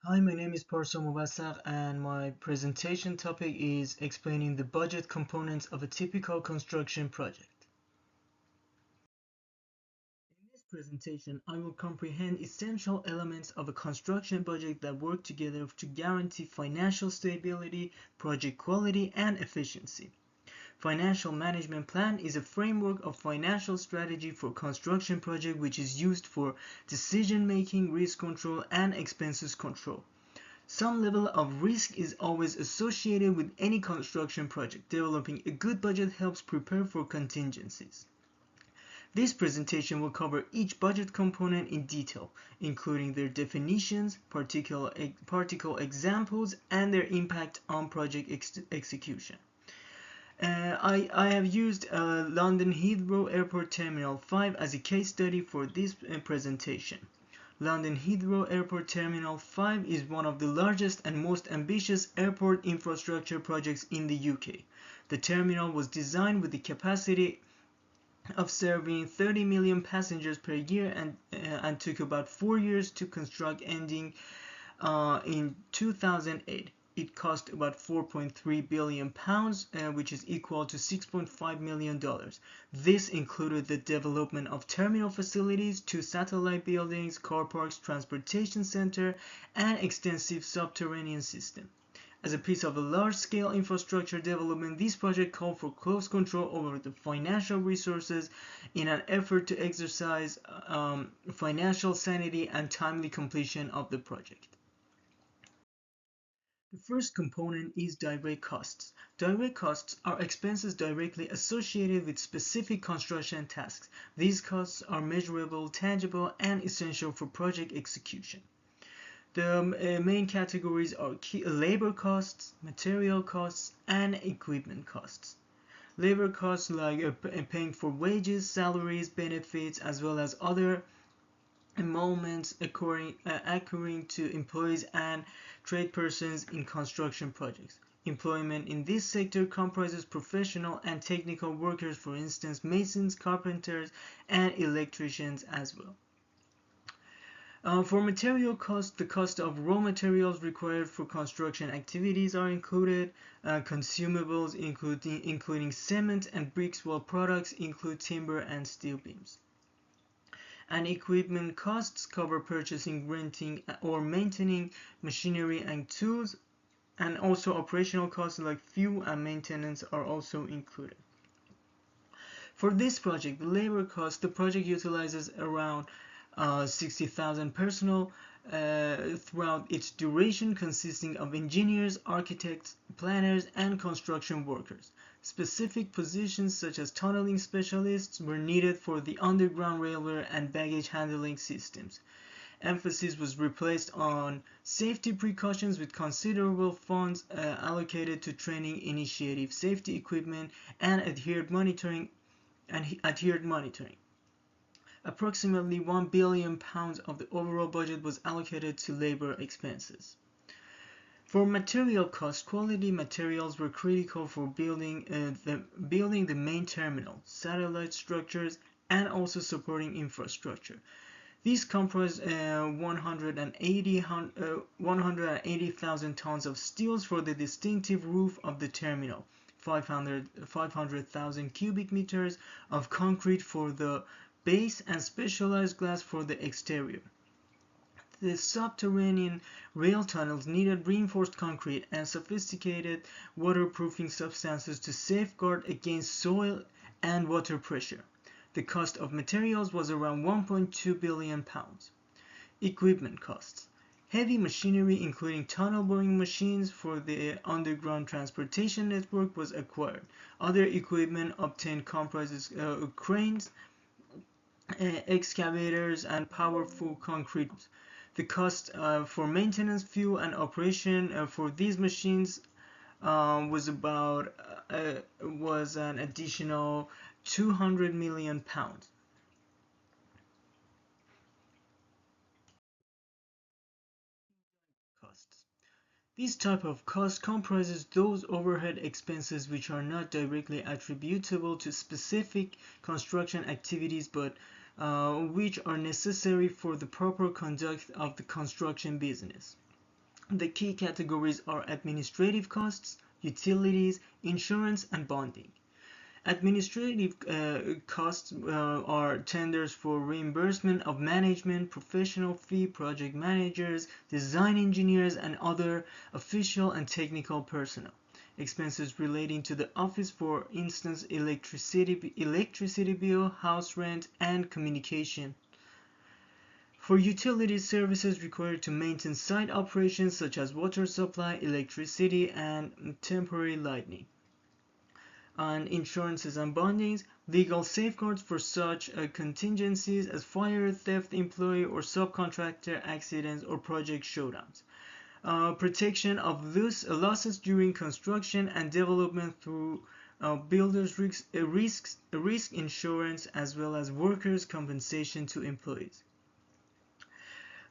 Hi, my name is Parsa Movassagh and my presentation topic is explaining the budget components of a typical construction project. In this presentation, I will comprehend essential elements of a construction budget that work together to guarantee financial stability, project quality, and efficiency. Financial management plan is a framework of financial strategy for construction project which is used for decision making, risk control, and expenses control. Some level of risk is always associated with any construction project. Developing a good budget helps prepare for contingencies. This presentation will cover each budget component in detail, including their definitions, particular examples, and their impact on project execution. I have used London Heathrow Airport Terminal 5 as a case study for this presentation. London Heathrow Airport Terminal 5 is one of the largest and most ambitious airport infrastructure projects in the UK. The terminal was designed with the capacity of serving 30 million passengers per year and took about 4 years to construct, ending in 2008. It cost about 4.3 billion pounds, which is equal to $6.5 million. This included the development of terminal facilities, 2 satellite buildings, car parks, transportation center, and extensive subterranean system. As a piece of a large-scale infrastructure development, this project called for close control over the financial resources in an effort to exercise financial sanity and timely completion of the project. The first component is direct costs. Direct costs are expenses directly associated with specific construction tasks. These costs are measurable, tangible, and essential for project execution. The main categories are labor costs, material costs, and equipment costs. Labor costs like paying for wages, salaries, benefits, as well as other emoluments accruing to employees and trade persons in construction projects. Employment in this sector comprises professional and technical workers, for instance, masons, carpenters, and electricians as well. For material costs, the cost of raw materials required for construction activities are included. Consumables including cement and bricks, while products include timber and steel beams. And equipment costs cover purchasing, renting, or maintaining machinery and tools, and also operational costs like fuel and maintenance are also included. For this project, the project utilizes around 60,000 personnel throughout its duration, consisting of engineers, architects, planners, and construction workers. Specific positions such as tunneling specialists were needed for the underground railway and baggage handling systems. Emphasis was placed on safety precautions with considerable funds allocated to training initiatives, safety equipment, and adhered monitoring. Approximately £1 billion of the overall budget was allocated to labor expenses. For material costs, quality materials were critical for building the main terminal, satellite structures, and also supporting infrastructure. These comprise 180,000 tons of steel for the distinctive roof of the terminal, 500,000 cubic meters of concrete for the base, and specialized glass for the exterior. The subterranean rail tunnels needed reinforced concrete and sophisticated waterproofing substances to safeguard against soil and water pressure. The cost of materials was around £1.2 billion. Equipment costs. Heavy machinery including tunnel boring machines for the underground transportation network was acquired. Other equipment obtained comprises cranes, excavators, and powerful concrete. The cost for maintenance, fuel, and operation for these machines was an additional £200 million. Costs. This type of cost comprises those overhead expenses which are not directly attributable to specific construction activities but which are necessary for the proper conduct of the construction business. The key categories are administrative costs, utilities, insurance, and bonding. Administrative costs are tenders for reimbursement of management, professional fee, project managers, design engineers, and other official and technical personnel. Expenses relating to the office, for instance, electricity bill, house rent, and communication. For utility services required to maintain site operations such as water supply, electricity, and temporary lighting. On insurances and bondings, legal safeguards for such contingencies as fire, theft, employee or subcontractor accidents, or project shutdowns. Protection of losses during construction and development through builders' risk insurance, as well as workers' compensation to employees.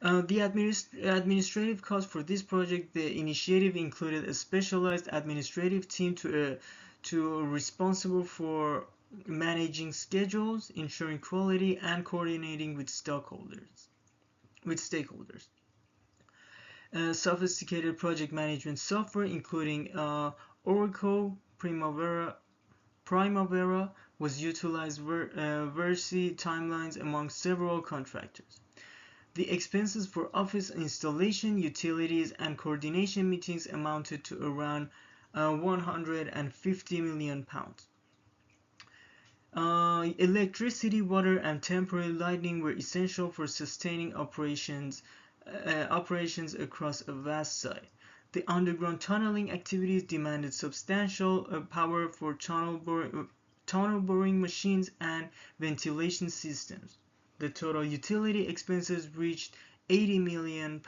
The administrative cost for this project, the initiative included a specialized administrative team to responsible for managing schedules, ensuring quality, and coordinating with stakeholders. Sophisticated project management software, including Oracle Primavera, was utilized Versi timelines among several contractors. The expenses for office installation, utilities, and coordination meetings amounted to around £150 million. Electricity, water, and temporary lighting were essential for sustaining operations across a vast site. The underground tunneling activities demanded substantial power for tunnel boring machines and ventilation systems. The total utility expenses reached £80 million.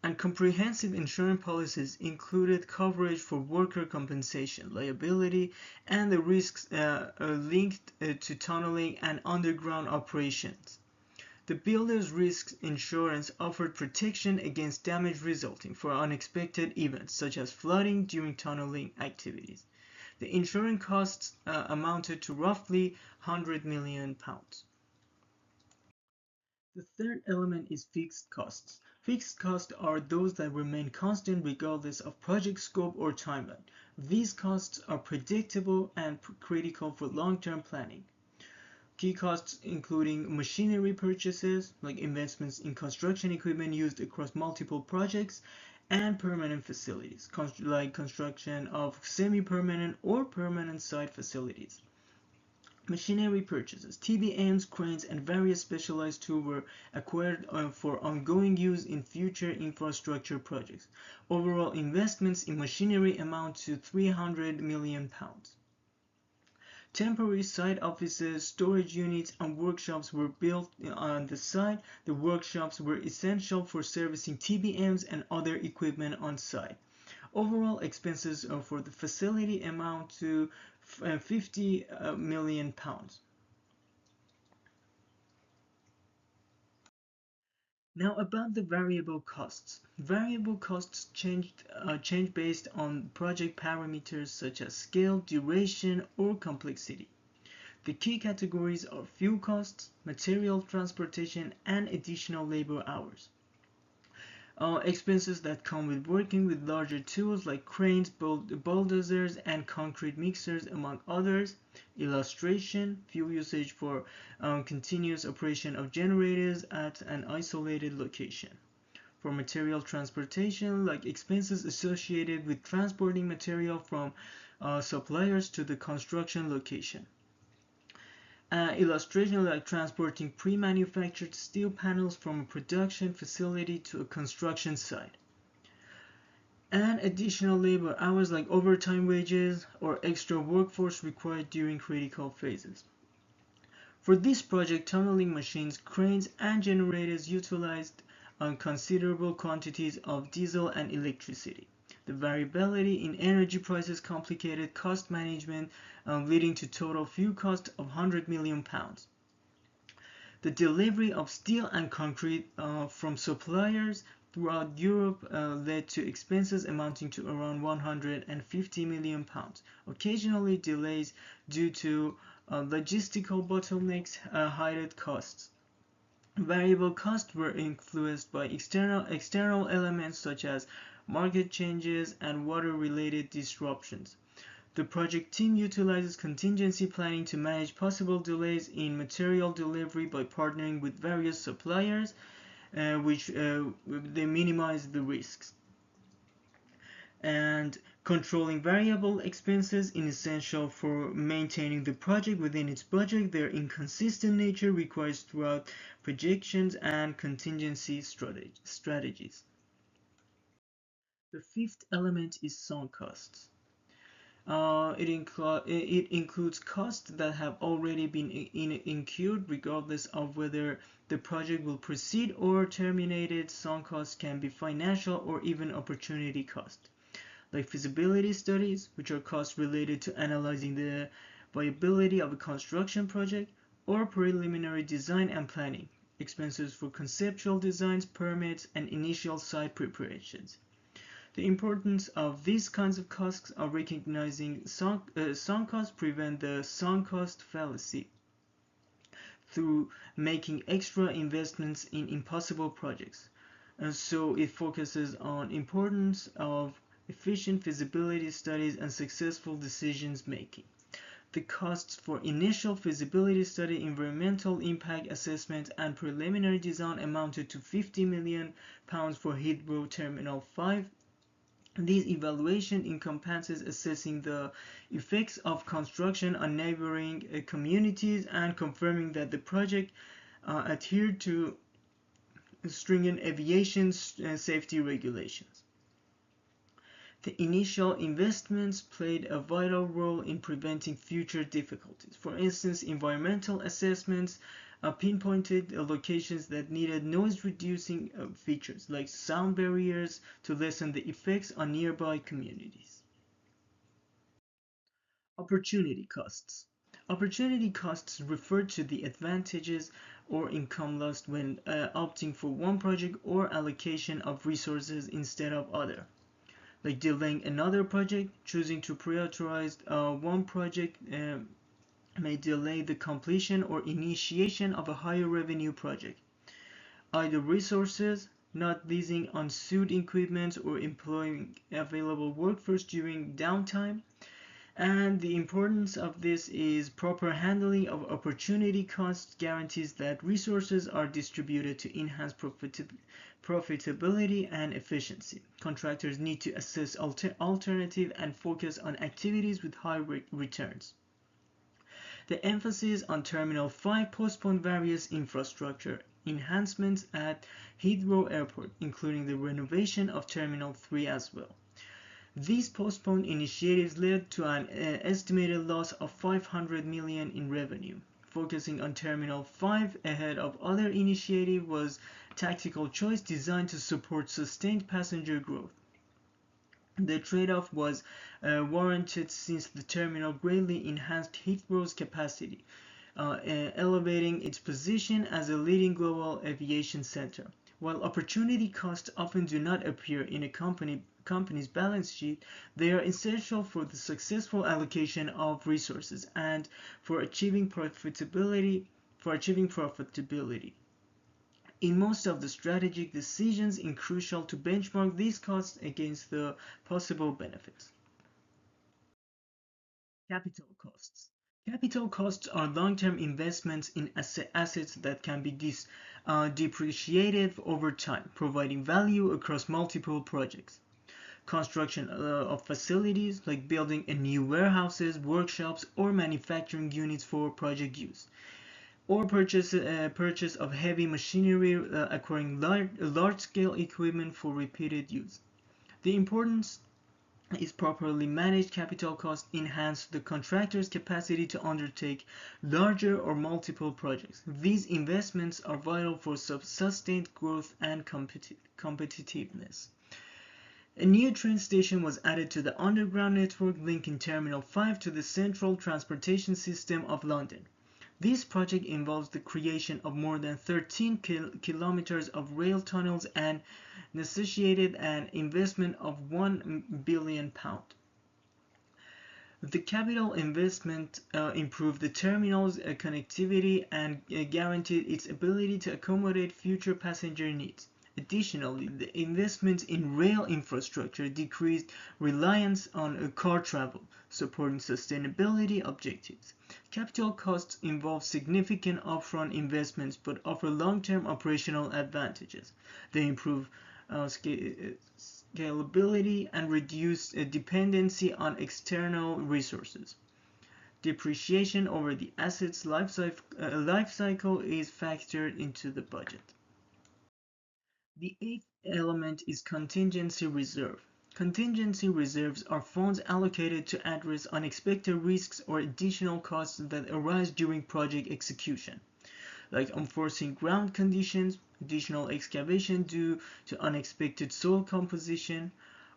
And comprehensive insurance policies included coverage for worker compensation, liability, and the risks linked to tunneling and underground operations. The builder's risk insurance offered protection against damage resulting from unexpected events such as flooding during tunneling activities. The insurance costs amounted to roughly £100 million. The third element is fixed costs. Fixed costs are those that remain constant regardless of project scope or timeline. These costs are predictable and critical for long-term planning. Key costs including machinery purchases, like investments in construction equipment used across multiple projects, and permanent facilities, like construction of semi-permanent or permanent site facilities. Machinery purchases, TBMs, cranes, and various specialized tools were acquired for ongoing use in future infrastructure projects. Overall investments in machinery amount to £300 million. Temporary site offices, storage units, and workshops were built on the site. The workshops were essential for servicing TBMs and other equipment on site. Overall expenses for the facility amount to £50 million. Now about the variable costs. Variable costs change based on project parameters such as scale, duration, or complexity. The key categories are fuel costs, material transportation, and additional labor hours. Expenses that come with working with larger tools like cranes, bulldozers, and concrete mixers, among others. Illustration, fuel usage for continuous operation of generators at an isolated location. For material transportation, like expenses associated with transporting material from suppliers to the construction location. Illustration like transporting pre-manufactured steel panels from a production facility to a construction site. And additional labor hours like overtime wages or extra workforce required during critical phases. For this project, tunneling machines, cranes, and generators utilized considerable quantities of diesel and electricity. The variability in energy prices complicated cost management, leading to total fuel cost of £100 million. The delivery of steel and concrete from suppliers throughout Europe led to expenses amounting to around £150 million. Occasionally, delays due to logistical bottlenecks heightened costs. Variable costs were influenced by external elements such as market changes and water-related disruptions. The project team utilizes contingency planning to manage possible delays in material delivery by partnering with various suppliers, which they minimize the risks. And controlling variable expenses is essential for maintaining the project within its budget. Their inconsistent nature requires throughout projections and contingency strategies. The fifth element is sunk costs. It includes costs that have already been incurred regardless of whether the project will proceed or terminated. Sunk costs can be financial or even opportunity costs, like feasibility studies, which are costs related to analyzing the viability of a construction project, or preliminary design and planning, expenses for conceptual designs, permits, and initial site preparations. The importance of these kinds of costs are recognizing sunk costs prevent the sunk cost fallacy through making extra investments in impossible projects. And so it focuses on importance of efficient feasibility studies and successful decisions making. The costs for initial feasibility study, environmental impact assessment, and preliminary design amounted to £50 million for Heathrow Terminal 5. This evaluation encompasses assessing the effects of construction on neighboring communities and confirming that the project adhered to stringent aviation safety regulations. The initial investments played a vital role in preventing future difficulties. For instance, environmental assessments pinpointed locations that needed noise-reducing features like sound barriers to lessen the effects on nearby communities. Opportunity costs. Opportunity costs refer to the advantages or income lost when opting for one project or allocation of resources instead of other, like delaying another project. Choosing to prioritize one project may delay the completion or initiation of a higher revenue project. Either resources, not leasing unused equipment, or employing available workforce during downtime. And the importance of this is proper handling of opportunity costs guarantees that resources are distributed to enhance profitability and efficiency. Contractors need to assess alternative and focus on activities with high returns. The emphasis on Terminal 5 postponed various infrastructure enhancements at Heathrow Airport, including the renovation of Terminal 3 as well. These postponed initiatives led to an estimated loss of $500 million in revenue. Focusing on Terminal 5 ahead of other initiatives was a tactical choice designed to support sustained passenger growth. The trade-off was warranted since the terminal greatly enhanced Heathrow's capacity, elevating its position as a leading global aviation center. While opportunity costs often do not appear in a company's balance sheet, they are essential for the successful allocation of resources and for achieving profitability. In most of the strategic decisions, it's crucial to benchmark these costs against the possible benefits. Capital costs. Capital costs are long-term investments in assets that can be depreciated over time, providing value across multiple projects. Construction of facilities, like building a new warehouses, workshops, or manufacturing units for project use, or purchase of heavy machinery, acquiring large-scale equipment for repeated use. The importance is properly managed capital costs enhance the contractor's capacity to undertake larger or multiple projects. These investments are vital for sustained growth and competitiveness. A new train station was added to the underground network linking Terminal 5 to the central transportation system of London. This project involves the creation of more than 13 kilometers of rail tunnels and necessitated an investment of £1 billion. The capital investment improved the terminal's connectivity and guaranteed its ability to accommodate future passenger needs. Additionally, the investments in rail infrastructure decreased reliance on car travel, supporting sustainability objectives. Capital costs involve significant upfront investments but offer long-term operational advantages. They improve scalability and reduce dependency on external resources. Depreciation over the asset's life cycle is factored into the budget. The eighth element is contingency reserve. Contingency reserves are funds allocated to address unexpected risks or additional costs that arise during project execution, like unforeseen ground conditions, additional excavation due to unexpected soil composition,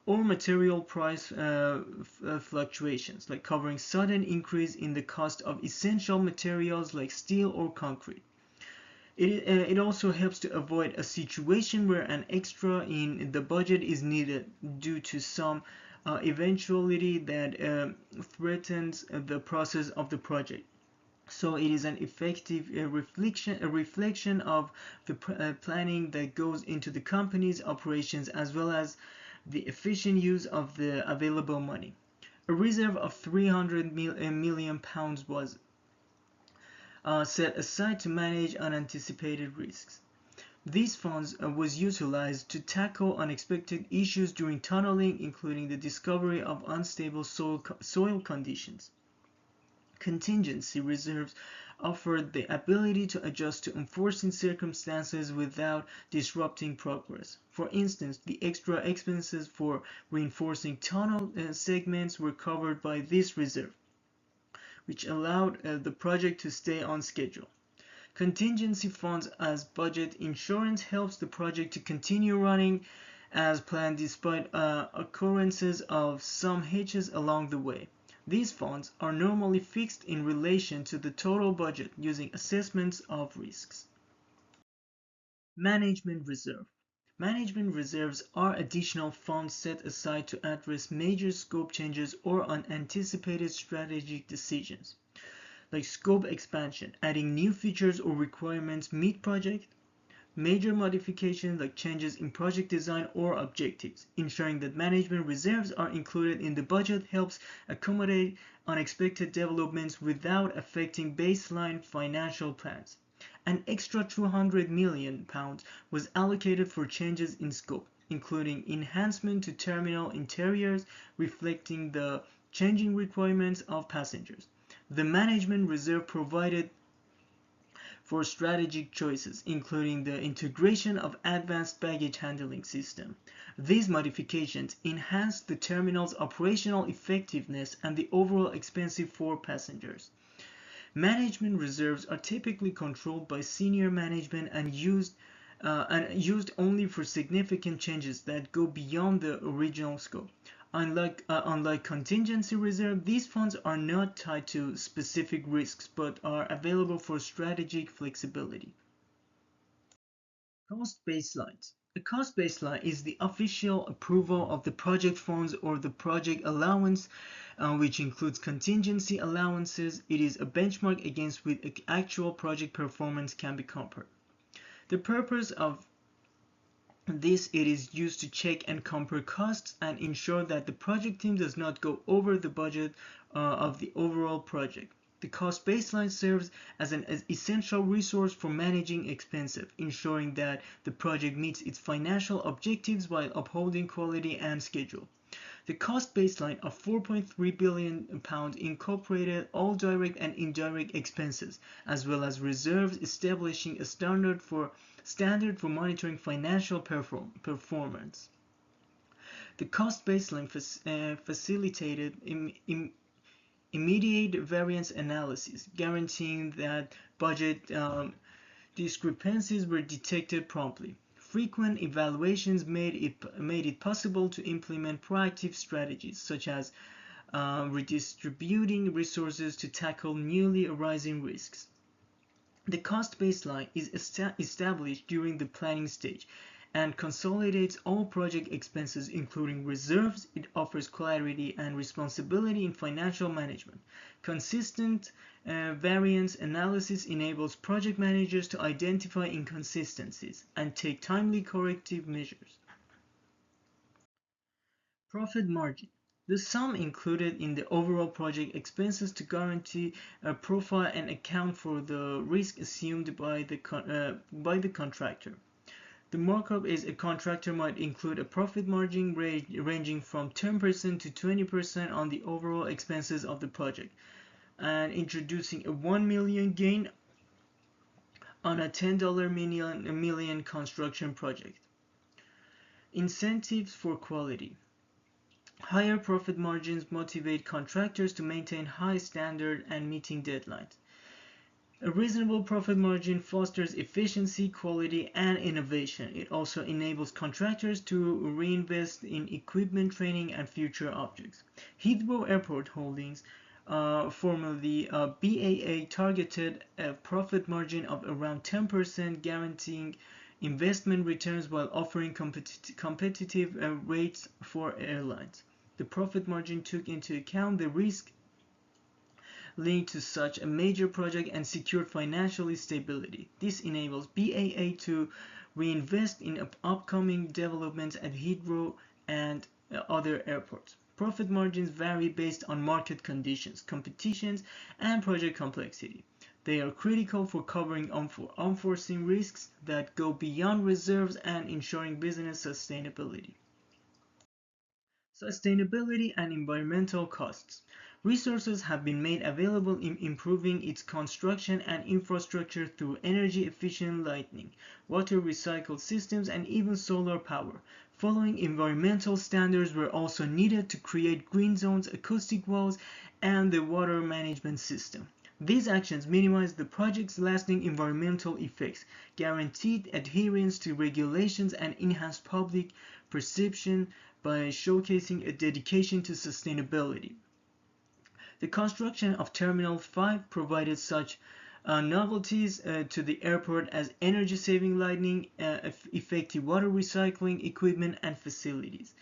or material price fluctuations, like covering sudden increase in the cost of essential materials like steel or concrete. It also helps to avoid a situation where an extra in the budget is needed due to some eventuality that threatens the process of the project. So it is an effective reflection of the planning that goes into the company's operations as well as the efficient use of the available money. A reserve of £300 million was set aside to manage unanticipated risks. These funds was utilized to tackle unexpected issues during tunneling, including the discovery of unstable soil conditions. Contingency reserves offered the ability to adjust to unforeseen circumstances without disrupting progress. For instance, the extra expenses for reinforcing tunnel segments were covered by this reserve, which allowed the project to stay on schedule. Contingency funds as budget insurance helps the project to continue running as planned despite occurrences of some hitches along the way. These funds are normally fixed in relation to the total budget using assessments of risks. Management reserve. Management reserves are additional funds set aside to address major scope changes or unanticipated strategic decisions, like scope expansion, adding new features or requirements mid-project, major modifications like changes in project design or objectives. Ensuring that management reserves are included in the budget helps accommodate unexpected developments without affecting baseline financial plans. An extra £200 million was allocated for changes in scope, including enhancement to terminal interiors reflecting the changing requirements of passengers. The management reserve provided for strategic choices, including the integration of advanced baggage handling system. These modifications enhanced the terminal's operational effectiveness and the overall expense for passengers. Management reserves are typically controlled by senior management and used only for significant changes that go beyond the original scope. Unlike contingency reserve, these funds are not tied to specific risks but are available for strategic flexibility. Cost baselines. A cost baseline is the official approval of the project funds or the project allowance, which includes contingency allowances. It is a benchmark against which actual project performance can be compared. The purpose of it is used to check and compare costs and ensure that the project team does not go over the budget of the overall project. The cost baseline serves as an essential resource for managing expenses, ensuring that the project meets its financial objectives while upholding quality and schedule. The cost baseline of £4.3 billion incorporated all direct and indirect expenses, as well as reserves, establishing a standard for monitoring financial performance. The cost baseline facilitated immediate variance analysis, guaranteeing that budget discrepancies were detected promptly. Frequent evaluations made it possible to implement proactive strategies, such as redistributing resources to tackle newly arising risks. The cost baseline is established during the planning stage and consolidates all project expenses, including reserves. It offers clarity and responsibility in financial management. Consistent variance analysis enables project managers to identify inconsistencies and take timely corrective measures. Profit margin. The sum included in the overall project expenses to guarantee a profile and account for the risk assumed by the contractor. The markup is a contractor might include a profit margin ranging from 10% to 20% on the overall expenses of the project, and introducing a 1 million gain on a $10 million construction project. Incentives for quality. Higher profit margins motivate contractors to maintain high standard and meeting deadlines. A reasonable profit margin fosters efficiency, quality, and innovation. It also enables contractors to reinvest in equipment, training, and future objects. Heathrow Airport Holdings, formerly BAA, targeted a profit margin of around 10%, guaranteeing investment returns while offering competitive rates for airlines. The profit margin took into account the risk linked to such a major project and secured financial stability. This enables BAA to reinvest in upcoming developments at Heathrow and other airports. Profit margins vary based on market conditions, competitions, and project complexity. They are critical for covering unforeseen risks that go beyond reserves and ensuring business sustainability. Sustainability and environmental costs. Resources have been made available in improving its construction and infrastructure through energy-efficient lighting, water recycled systems, and even solar power. Following environmental standards were also needed to create green zones, acoustic walls, and the water management system. These actions minimize the project's lasting environmental effects, guaranteed adherence to regulations, and enhanced public perception by showcasing a dedication to sustainability. The construction of Terminal 5 provided such novelties to the airport as energy-saving lighting, effective water recycling equipment and facilities,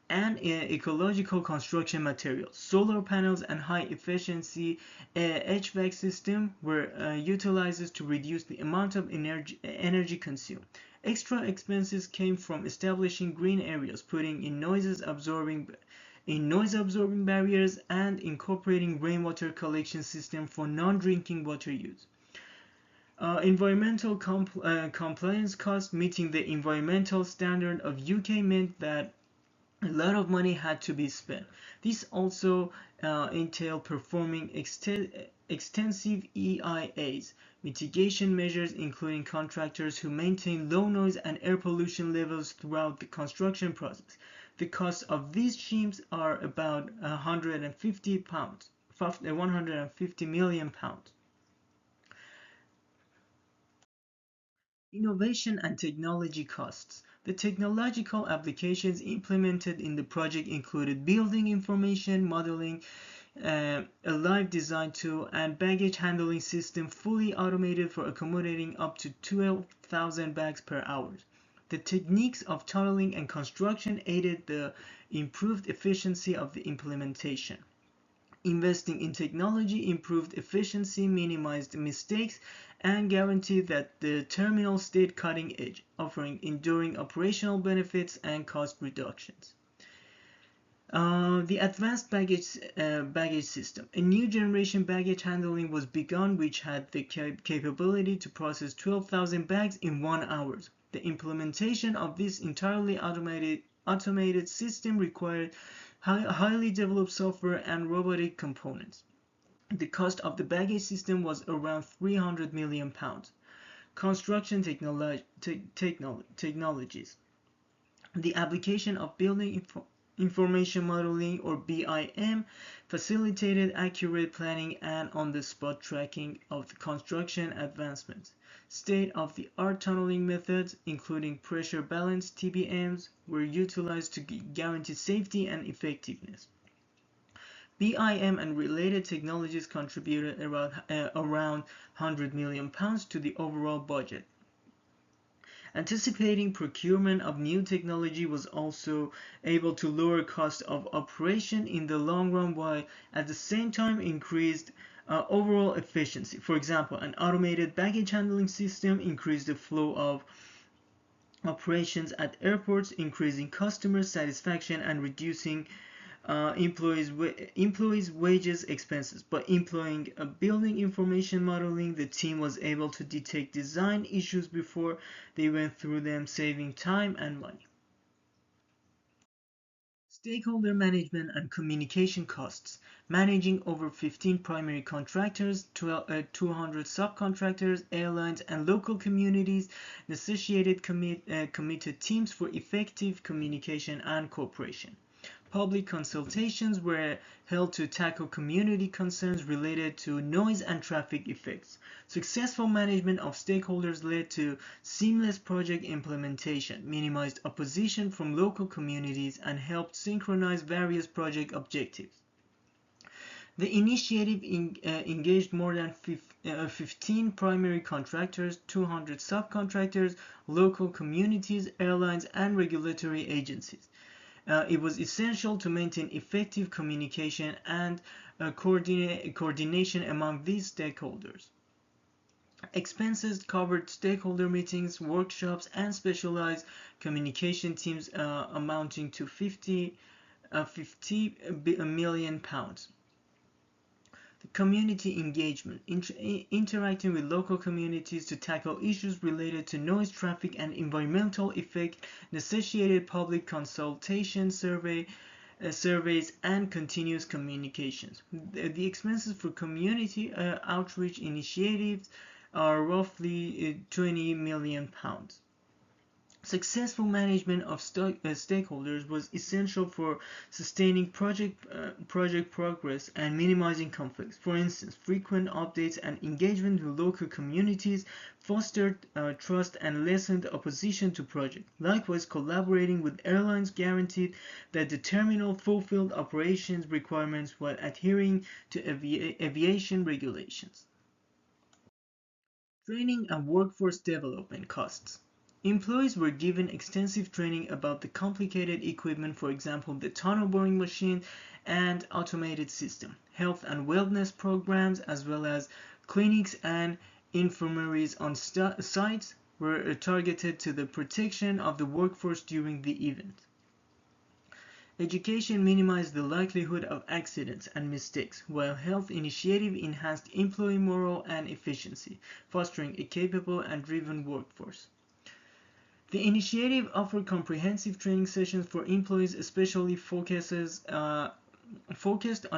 and ecological construction materials. Solar panels and high-efficiency HVAC system were utilized to reduce the amount of energy consumed. Extra expenses came from establishing green areas, putting in noise-absorbing barriers, and incorporating rainwater collection system for non-drinking water use. Environmental compliance costs. Meeting the environmental standard of UK meant that a lot of money had to be spent. This also entailed performing extensive EIAs, mitigation measures, including contractors who maintain low noise and air pollution levels throughout the construction process. The costs of these schemes are about 150 million pounds. Innovation and technology costs. The technological applications implemented in the project included building information modeling, a live design tool, and baggage handling system fully automated for accommodating up to 12,000 bags per hour. The techniques of tunneling and construction aided the improved efficiency of the implementation. Investing in technology improved efficiency, minimized mistakes, and guaranteed that the terminal stayed cutting edge, offering enduring operational benefits and cost reductions. The advanced baggage system. A new generation baggage handling was begun, which had the capability to process 12,000 bags in 1 hour. The implementation of this entirely automated system required highly developed software and robotic components. The cost of the baggage system was around 300 million pounds. Construction technologies. The application of building information modeling, or BIM, facilitated accurate planning and on-the-spot tracking of the construction advancements. State-of-the-art tunneling methods, including pressure balance (TBMs), were utilized to guarantee safety and effectiveness. BIM and related technologies contributed around 100 million pounds to the overall budget. Anticipating procurement of new technology was also able to lower cost of operation in the long run while at the same time increased overall efficiency. For example, an automated baggage handling system increased the flow of operations at airports, increasing customer satisfaction and reducing employees' wages expenses. By employing a building information modeling, the team was able to detect design issues before they went through them, saving time and money. Stakeholder management and communication costs. Managing over 15 primary contractors, 200 subcontractors, airlines, and local communities necessitated committed teams for effective communication and cooperation. Public consultations were held to tackle community concerns related to noise and traffic effects. Successful management of stakeholders led to seamless project implementation, minimized opposition from local communities, and helped synchronize various project objectives. The initiative engaged more than 15 primary contractors, 200 subcontractors, local communities, airlines, and regulatory agencies. It was essential to maintain effective communication and coordination among these stakeholders. Expenses covered stakeholder meetings, workshops, and specialized communication teams amounting to 50 million pounds. Community engagement, interacting with local communities to tackle issues related to noise, traffic, and environmental effect, necessitated public consultation, surveys, and continuous communications. The expenses for community outreach initiatives are roughly 20 million pounds. Successful management of stakeholders was essential for sustaining project progress and minimizing conflicts. For instance, frequent updates and engagement with local communities fostered trust and lessened opposition to projects. Likewise, collaborating with airlines guaranteed that the terminal fulfilled operations requirements while adhering to aviation regulations. Training and workforce development costs. Employees were given extensive training about the complicated equipment, for example, the tunnel boring machine and automated system. Health and wellness programs, as well as clinics and infirmaries on sites, were targeted to the protection of the workforce during the event. Education minimized the likelihood of accidents and mistakes, while health initiative enhanced employee morale and efficiency, fostering a capable and driven workforce. The initiative offered comprehensive training sessions for employees, especially focused on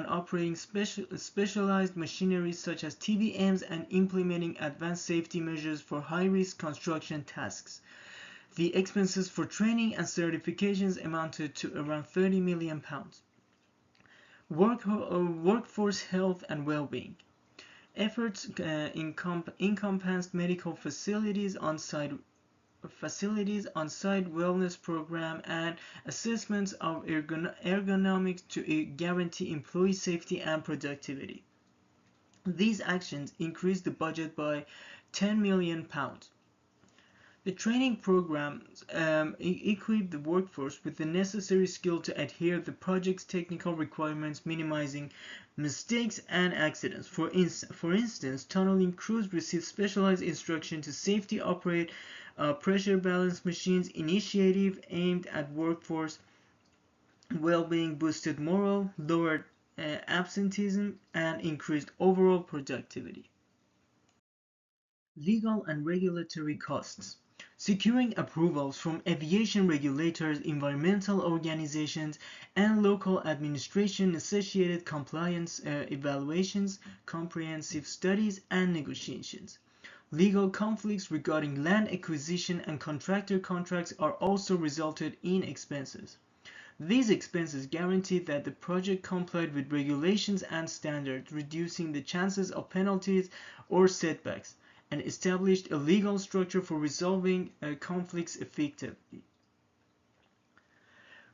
operating specialized machinery such as TBMs and implementing advanced safety measures for high-risk construction tasks. The expenses for training and certifications amounted to around 30 million pounds. Workforce health and well-being. Efforts encompassed medical facilities, on-site wellness program, and assessments of ergonomics to guarantee employee safety and productivity. These actions increased the budget by 10 million pounds. The training programs equipped the workforce with the necessary skill to adhere to the project's technical requirements, minimizing mistakes and accidents. For instance, tunneling crews received specialized instruction to safely operate pressure balance machines. Initiative aimed at workforce well-being boosted morale, lowered absenteeism, and increased overall productivity. Legal and regulatory costs. Securing approvals from aviation regulators, environmental organizations, and local administration necessitated compliance evaluations, comprehensive studies, and negotiations. Legal conflicts regarding land acquisition and contractor contracts are also resulted in expenses. These expenses guaranteed that the project complied with regulations and standards, reducing the chances of penalties or setbacks, and established a legal structure for resolving conflicts effectively.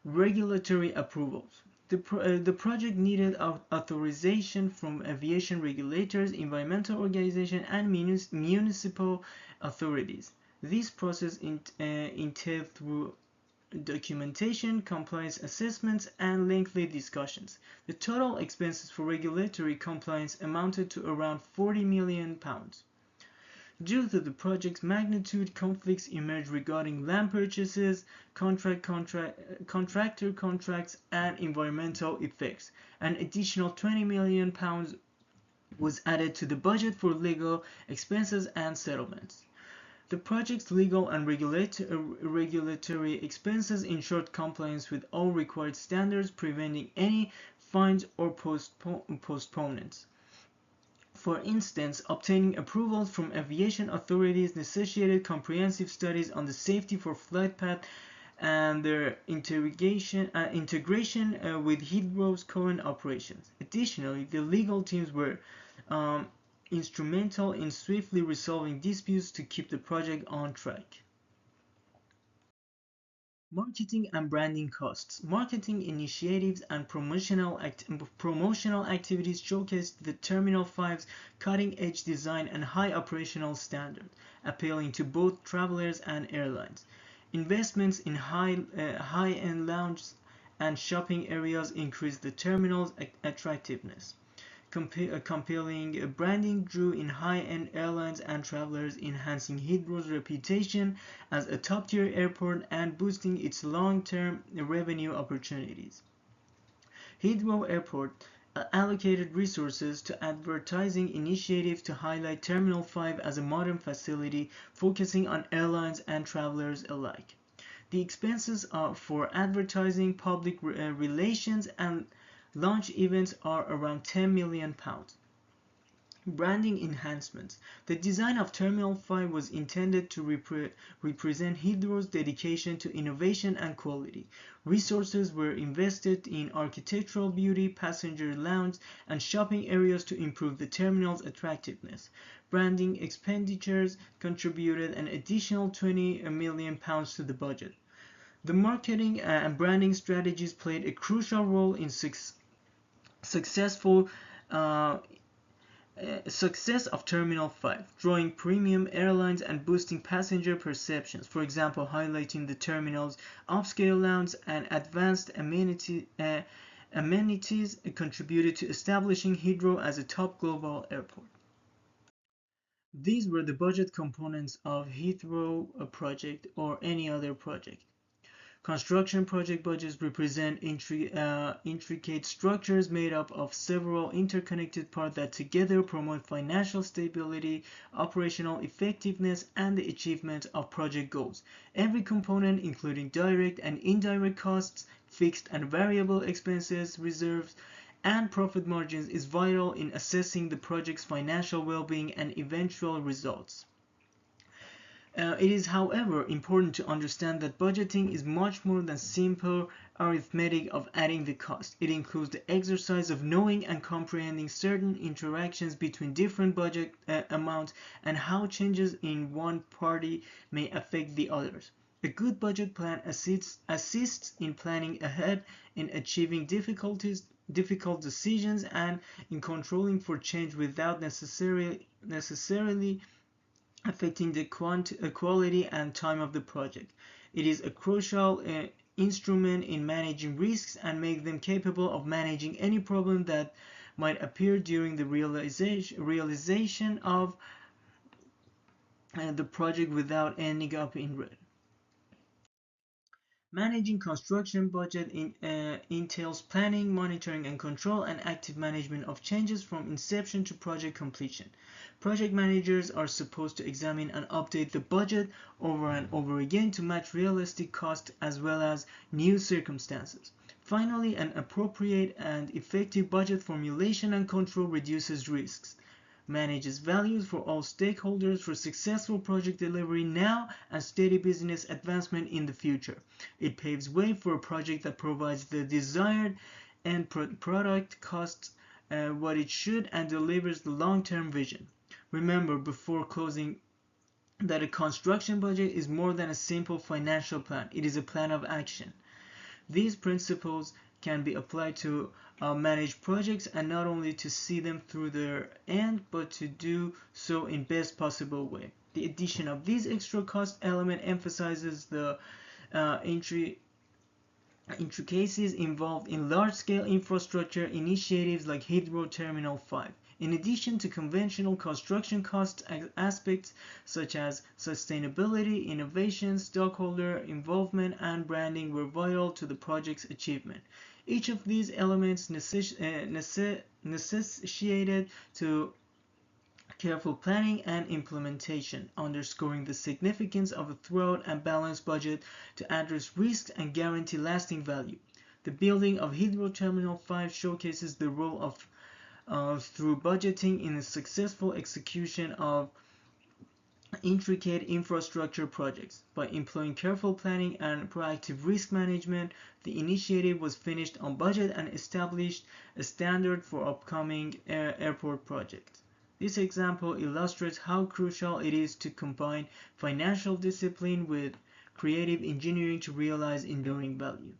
Regulatory approvals. The project needed authorization from aviation regulators, environmental organizations, and municipal authorities. This process entails through documentation, compliance assessments, and lengthy discussions. The total expenses for regulatory compliance amounted to around £40 million. Due to the project's magnitude, conflicts emerged regarding land purchases, contractor contracts, and environmental effects. An additional £20 million was added to the budget for legal expenses and settlements. The project's legal and regulatory expenses ensured compliance with all required standards, preventing any fines or postponements. For instance, obtaining approvals from aviation authorities necessitated comprehensive studies on the safety for flight path and their integration with Heathrow's current operations. Additionally, the legal teams were instrumental in swiftly resolving disputes to keep the project on track. Marketing and branding costs. Marketing initiatives and promotional activities showcased the Terminal 5's cutting-edge design and high operational standards, appealing to both travelers and airlines. Investments in high-end lounges and shopping areas increased the terminal's attractiveness. Compelling branding drew in high-end airlines and travelers, enhancing Heathrow's reputation as a top-tier airport and boosting its long-term revenue opportunities. Heathrow Airport allocated resources to advertising initiatives to highlight Terminal 5 as a modern facility, focusing on airlines and travelers alike. The expenses for advertising, public relations, and launch events are around £10 million. Branding enhancements. The design of Terminal 5 was intended to represent Heathrow's dedication to innovation and quality. Resources were invested in architectural beauty, passenger lounge, and shopping areas to improve the terminal's attractiveness. Branding expenditures contributed an additional £20 million to the budget. The marketing and branding strategies played a crucial role in successful success of Terminal 5, drawing premium airlines and boosting passenger perceptions, for example, highlighting the terminal's upscale lounge and advanced amenities contributed to establishing Heathrow as a top global airport. These were the budget components of Heathrow project or any other project. Construction project budgets represent intricate structures made up of several interconnected parts that together promote financial stability, operational effectiveness, and the achievement of project goals. Every component, including direct and indirect costs, fixed and variable expenses, reserves, and profit margins, is vital in assessing the project's financial well-being and eventual results. It is, however, important to understand that budgeting is much more than simple arithmetic of adding the cost. It includes the exercise of knowing and comprehending certain interactions between different budget amounts and how changes in one party may affect the others. A good budget plan assists in planning ahead, in achieving difficult decisions, and in controlling for change without necessarily affecting the quality and time of the project. It is a crucial instrument in managing risks and make them capable of managing any problem that might appear during the realization of the project without ending up in red. Managing construction budget entails planning, monitoring and control, and active management of changes from inception to project completion. Project managers are supposed to examine and update the budget over and over again to match realistic costs as well as new circumstances. Finally, an appropriate and effective budget formulation and control reduces risks, manages values for all stakeholders for successful project delivery now and steady business advancement in the future. It paves way for a project that provides the desired end product, costs what it should, and delivers the long-term vision. Remember before closing that a construction budget is more than a simple financial plan. It is a plan of action. These principles can be applied to manage projects, and not only to see them through their end, but to do so in best possible way. The addition of these extra cost element emphasizes the intricacies involved in large-scale infrastructure initiatives like Heathrow Terminal 5. In addition to conventional construction cost aspects such as sustainability, innovation, stockholder involvement, and branding were vital to the project's achievement. Each of these elements necessitated to careful planning and implementation, underscoring the significance of a thorough and balanced budget to address risks and guarantee lasting value. The building of Heathrow Terminal 5 showcases the role of through budgeting in the successful execution of intricate infrastructure projects. By employing careful planning and proactive risk management, the initiative was finished on budget and established a standard for upcoming airport projects. This example illustrates how crucial it is to combine financial discipline with creative engineering to realize enduring value.